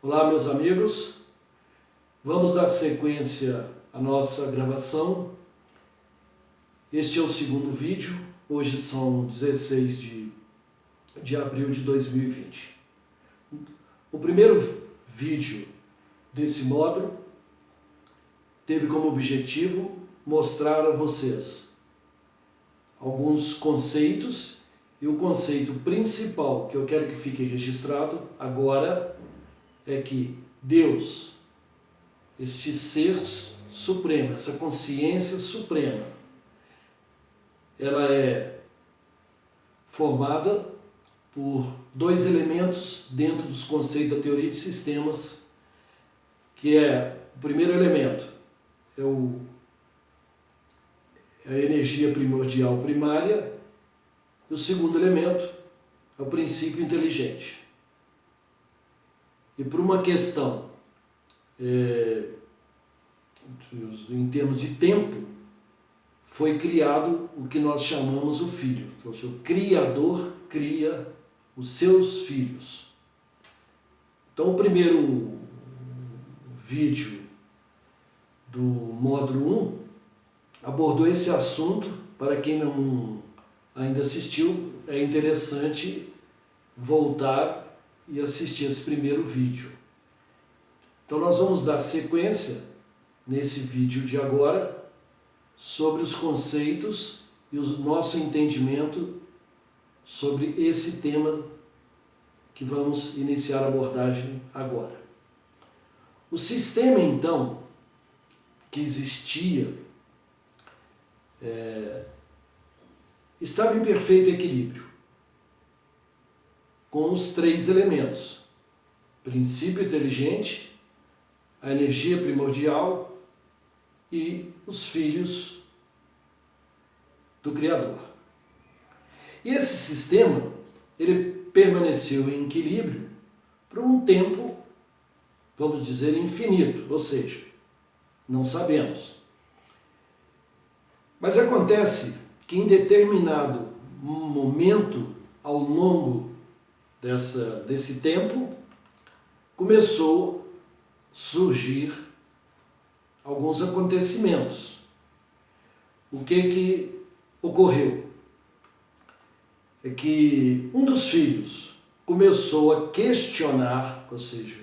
Olá, meus amigos. Vamos dar sequência à nossa gravação. Este é o segundo vídeo. Hoje são 16 de abril de 2020. O primeiro vídeo desse módulo teve como objetivo mostrar a vocês alguns conceitos, e o conceito principal que eu quero que fique registrado agora é que Deus, este ser supremo, essa consciência suprema, ela é formada por dois elementos dentro dos conceitos da teoria de sistemas, que é o primeiro elemento, é a energia primordial primária, e o segundo elemento é o princípio inteligente. E por uma questão, em termos de tempo, foi criado o que nós chamamos o Filho. Então, o Criador cria os seus filhos. Então, o primeiro vídeo do módulo 1 abordou esse assunto. Para quem não ainda assistiu, é interessante voltar e assistir esse primeiro vídeo. Então nós vamos dar sequência nesse vídeo de agora sobre os conceitos e o nosso entendimento sobre esse tema que vamos iniciar a abordagem agora. O sistema, então, que existia estava em perfeito equilíbrio com os três elementos: princípio inteligente, a energia primordial e os filhos do Criador. E esse sistema, ele permaneceu em equilíbrio por um tempo, vamos dizer, infinito, ou seja, não sabemos. Mas acontece que em determinado momento ao longo desse tempo, começou a surgir alguns acontecimentos. O que ocorreu? É que um dos filhos começou a questionar, ou seja,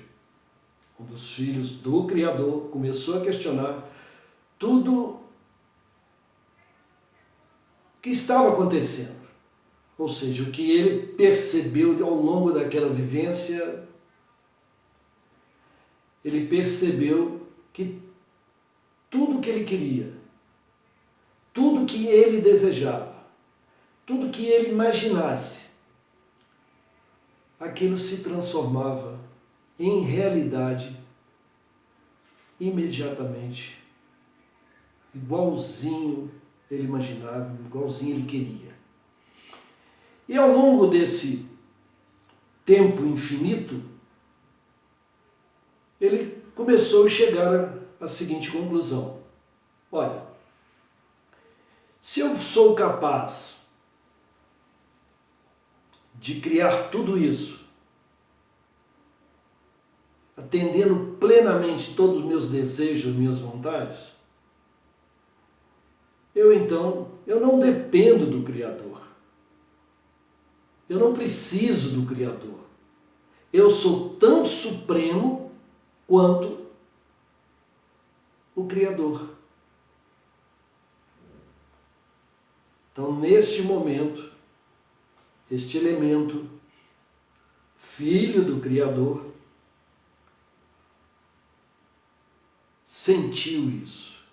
um dos filhos do Criador começou a questionar tudo que estava acontecendo. Ou seja, o que ele percebeu ao longo daquela vivência, ele percebeu que tudo que ele queria, tudo que ele desejava, tudo que ele imaginasse, aquilo se transformava em realidade imediatamente, igualzinho ele imaginava, igualzinho ele queria. E ao longo desse tempo infinito, ele começou a chegar à seguinte conclusão: olha, se eu sou capaz de criar tudo isso, atendendo plenamente todos os meus desejos, minhas vontades, eu não dependo do Criador. Eu não preciso do Criador. Eu sou tão supremo quanto o Criador. Então, neste momento, este elemento, filho do Criador, sentiu isso,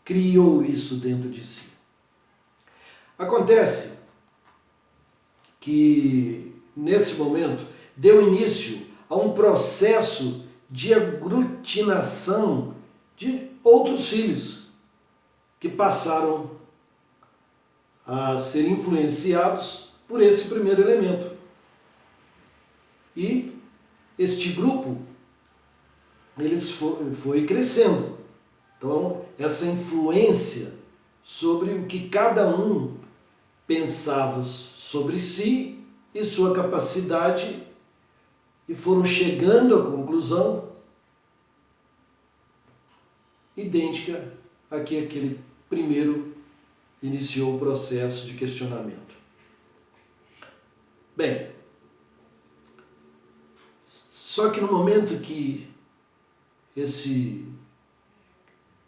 criou isso dentro de si. Acontece que, nesse momento, deu início a um processo de aglutinação de outros filhos que passaram a ser influenciados por esse primeiro elemento. E este grupo, foi crescendo. Então, essa influência sobre o que cada um pensava sobre si e sua capacidade e foram chegando à conclusão idêntica a que aquele primeiro iniciou o processo de questionamento. Bem, só que no momento que esse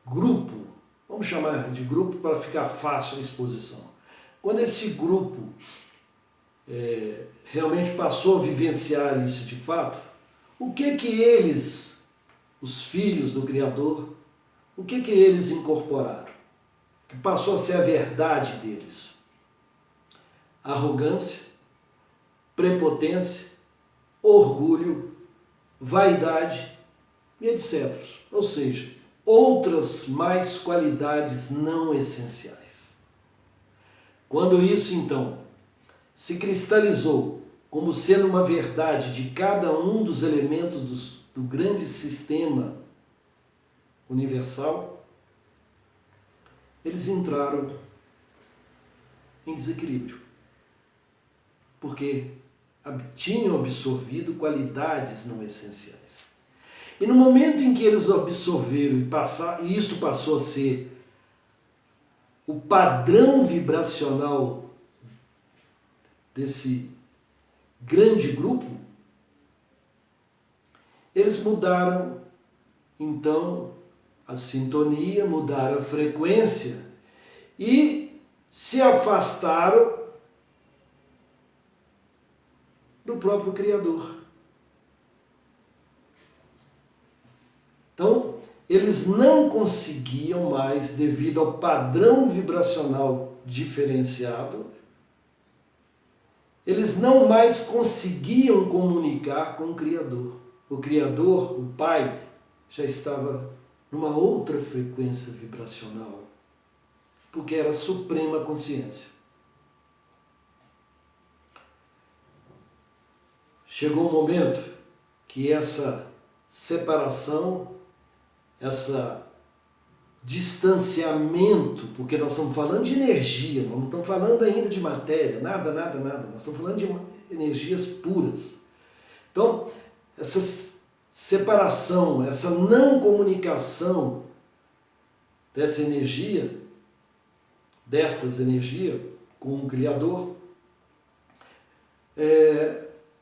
grupo, vamos chamar de grupo para ficar fácil a exposição, quando esse grupo realmente passou a vivenciar isso de fato, o que eles, os filhos do Criador, o que eles incorporaram? Que passou a ser a verdade deles? Arrogância, prepotência, orgulho, vaidade e etc. Ou seja, outras mais qualidades não essenciais. Quando isso, então, se cristalizou como sendo uma verdade de cada um dos elementos do grande sistema universal, eles entraram em desequilíbrio, porque tinham absorvido qualidades não essenciais. E no momento em que eles absorveram e isto passou a ser o padrão vibracional desse grande grupo, eles mudaram então a sintonia, mudaram a frequência e se afastaram do próprio Criador. Então, eles não conseguiam mais, devido ao padrão vibracional diferenciado, eles não mais conseguiam comunicar com o Criador. O Criador, o Pai, já estava numa outra frequência vibracional, porque era a suprema consciência. Chegou um momento que essa separação, esse distanciamento, porque nós estamos falando de energia, nós não estamos falando ainda de matéria, nada, nós estamos falando de energias puras. Então, essa separação, essa não comunicação dessa energia, destas energias com o Criador,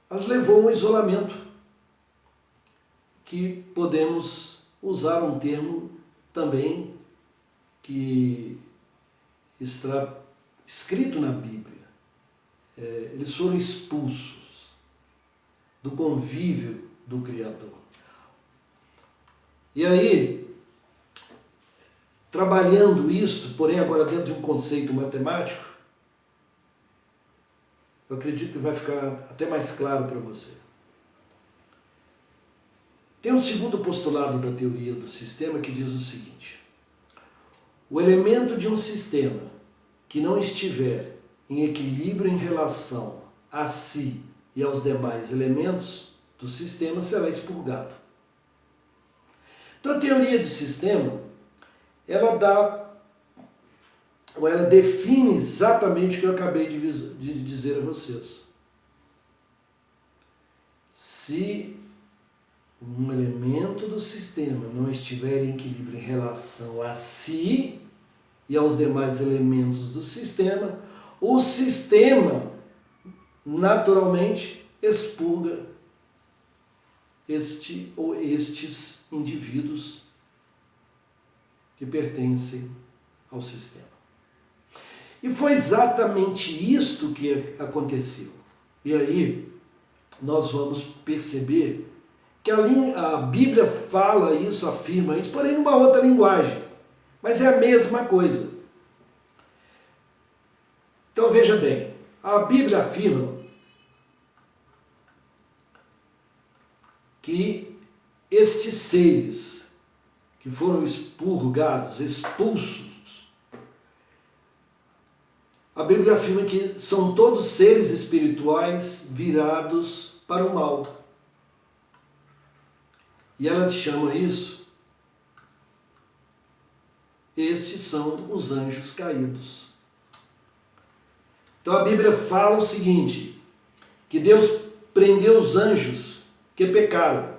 as levou a um isolamento, que podemos usar um termo também que está escrito na Bíblia. Eles foram expulsos do convívio do Criador. E aí, trabalhando isto, porém agora dentro de um conceito matemático, eu acredito que vai ficar até mais claro para você. Tem um segundo postulado da teoria do sistema que diz o seguinte: o elemento de um sistema que não estiver em equilíbrio em relação a si e aos demais elementos do sistema será expurgado. Então a teoria do sistema, ela define exatamente o que eu acabei de dizer a vocês. Se um elemento do sistema não estiver em equilíbrio em relação a si e aos demais elementos do sistema, o sistema naturalmente expurga este ou estes indivíduos que pertencem ao sistema. E foi exatamente isto que aconteceu. E aí nós vamos perceber que a Bíblia fala isso, afirma isso, porém numa outra linguagem. Mas é a mesma coisa. Então veja bem, a Bíblia afirma que estes seres que foram expurgados, expulsos, a Bíblia afirma que são todos seres espirituais virados para o mal. E ela chama isso, estes são os anjos caídos. Então a Bíblia fala o seguinte, que Deus prendeu os anjos que pecaram.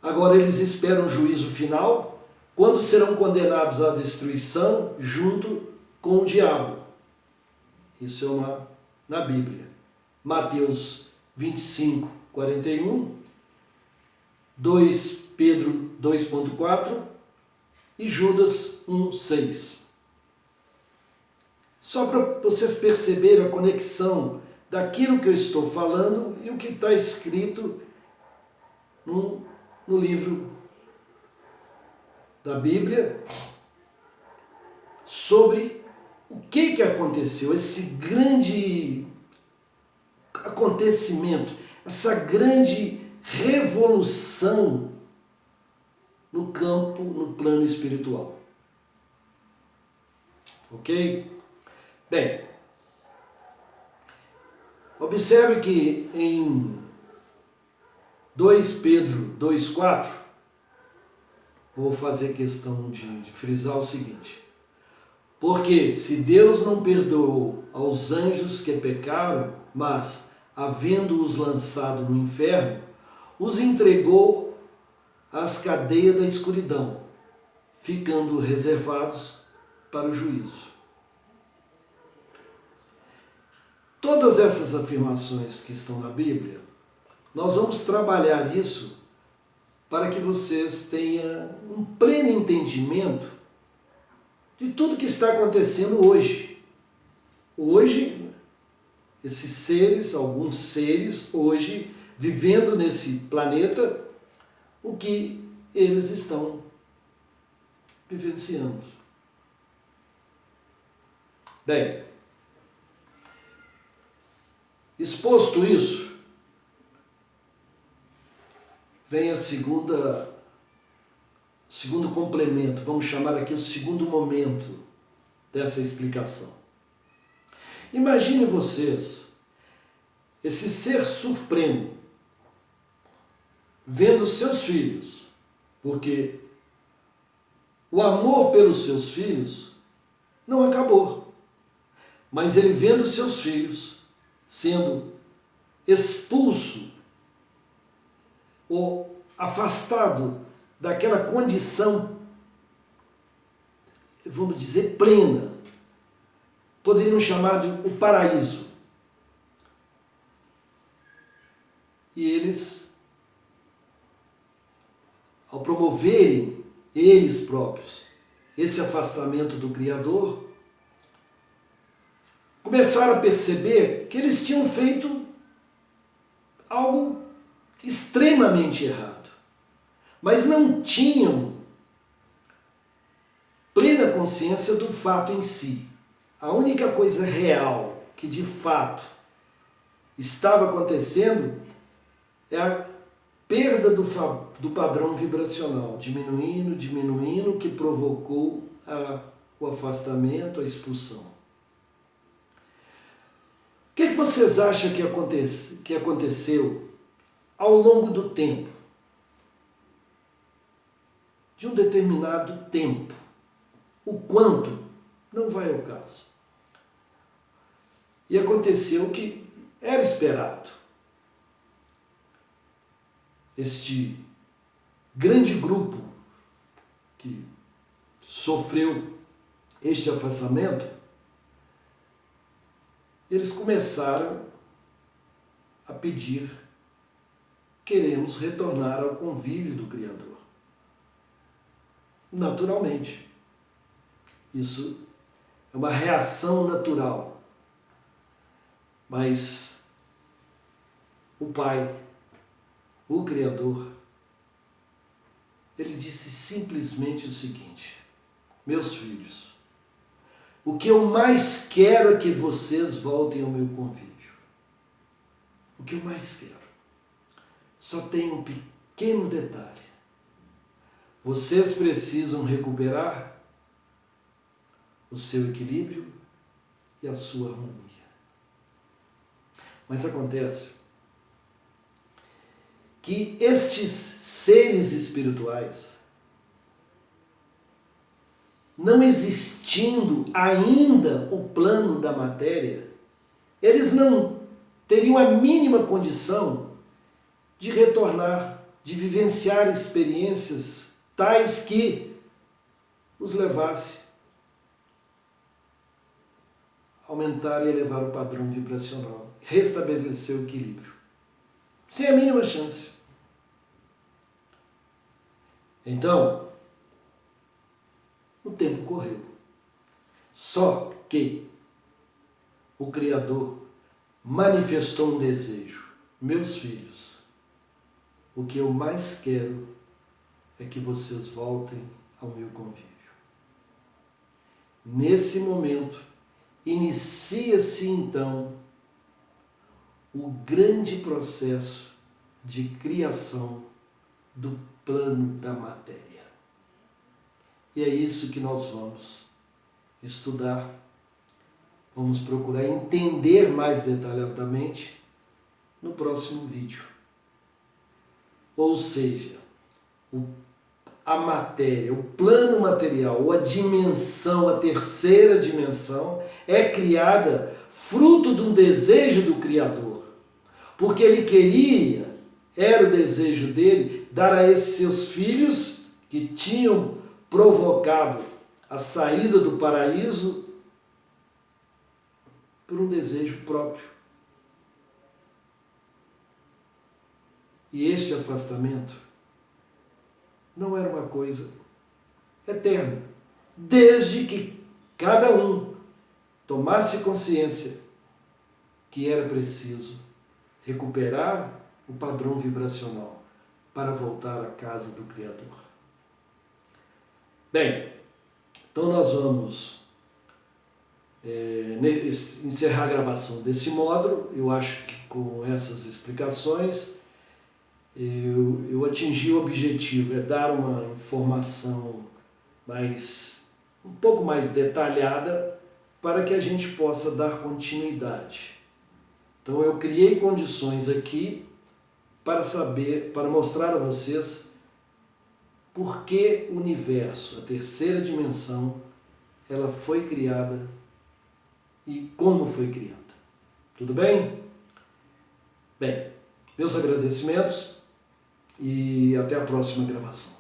Agora eles esperam o juízo final, quando serão condenados à destruição junto com o diabo. Isso é na Bíblia. Mateus 25, 41, 2 Pedro 2.4 e Judas 1:6. Só para vocês perceberem a conexão daquilo que eu estou falando e o que está escrito no livro da Bíblia sobre o que aconteceu, esse grande acontecimento, essa grande revolução no campo, no plano espiritual. Ok? Bem, observe que em 2 Pedro 2,4, vou fazer questão de frisar o seguinte: porque se Deus não perdoou aos anjos que pecaram, mas, havendo-os lançado no inferno, os entregou às cadeias da escuridão, ficando reservados para o juízo. Todas essas afirmações que estão na Bíblia, nós vamos trabalhar isso para que vocês tenham um pleno entendimento de tudo que está acontecendo hoje. Hoje, esses seres, alguns seres, hoje, vivendo nesse planeta, o que eles estão vivenciando. Bem, exposto isso, vem a segundo complemento, vamos chamar aqui o segundo momento dessa explicação. Imagine vocês, esse ser supremo, vendo seus filhos, porque o amor pelos seus filhos não acabou, mas ele vendo seus filhos sendo expulso ou afastado daquela condição, vamos dizer, plena, poderíamos chamar de o paraíso. E eles, ao promoverem eles próprios esse afastamento do Criador, começaram a perceber que eles tinham feito algo extremamente errado, mas não tinham plena consciência do fato em si. A única coisa real que de fato estava acontecendo é a perda do padrão vibracional, diminuindo, que provocou o afastamento, a expulsão. O que vocês acham que aconteceu ao longo do tempo? De um determinado tempo. O quanto não vai ao caso. E aconteceu o que era esperado. Este grande grupo que sofreu este afastamento, eles começaram a pedir: queremos retornar ao convívio do Criador. Naturalmente. Isso é uma reação natural. Mas o Pai, o Criador, ele disse simplesmente o seguinte: meus filhos, o que eu mais quero é que vocês voltem ao meu convívio. O que eu mais quero. Só tem um pequeno detalhe. Vocês precisam recuperar o seu equilíbrio e a sua harmonia. Mas acontece que estes seres espirituais, não existindo ainda o plano da matéria, eles não teriam a mínima condição de retornar, de vivenciar experiências tais que os levasse a aumentar e elevar o padrão vibracional, restabelecer o equilíbrio, sem a mínima chance. Então, o tempo correu. Só que o Criador manifestou um desejo. Meus filhos, o que eu mais quero é que vocês voltem ao meu convívio. Nesse momento, inicia-se então o grande processo de criação do plano da matéria. E é isso que nós vamos estudar, vamos procurar entender mais detalhadamente no próximo vídeo. Ou seja, a matéria, o plano material, ou a dimensão, a terceira dimensão, é criada fruto de um desejo do Criador. Porque ele queria, era o desejo dele, dar a esses seus filhos que tinham provocado a saída do paraíso por um desejo próprio. E este afastamento não era uma coisa eterna, desde que cada um tomasse consciência que era preciso recuperar o padrão vibracional para voltar à casa do Criador. Bem, então nós vamos encerrar a gravação desse módulo. Eu acho que com essas explicações eu atingi o objetivo, é dar uma informação um pouco mais detalhada para que a gente possa dar continuidade. Então eu criei condições aqui para mostrar a vocês por que o universo, a terceira dimensão, ela foi criada e como foi criada. Tudo bem? Bem, meus agradecimentos e até a próxima gravação.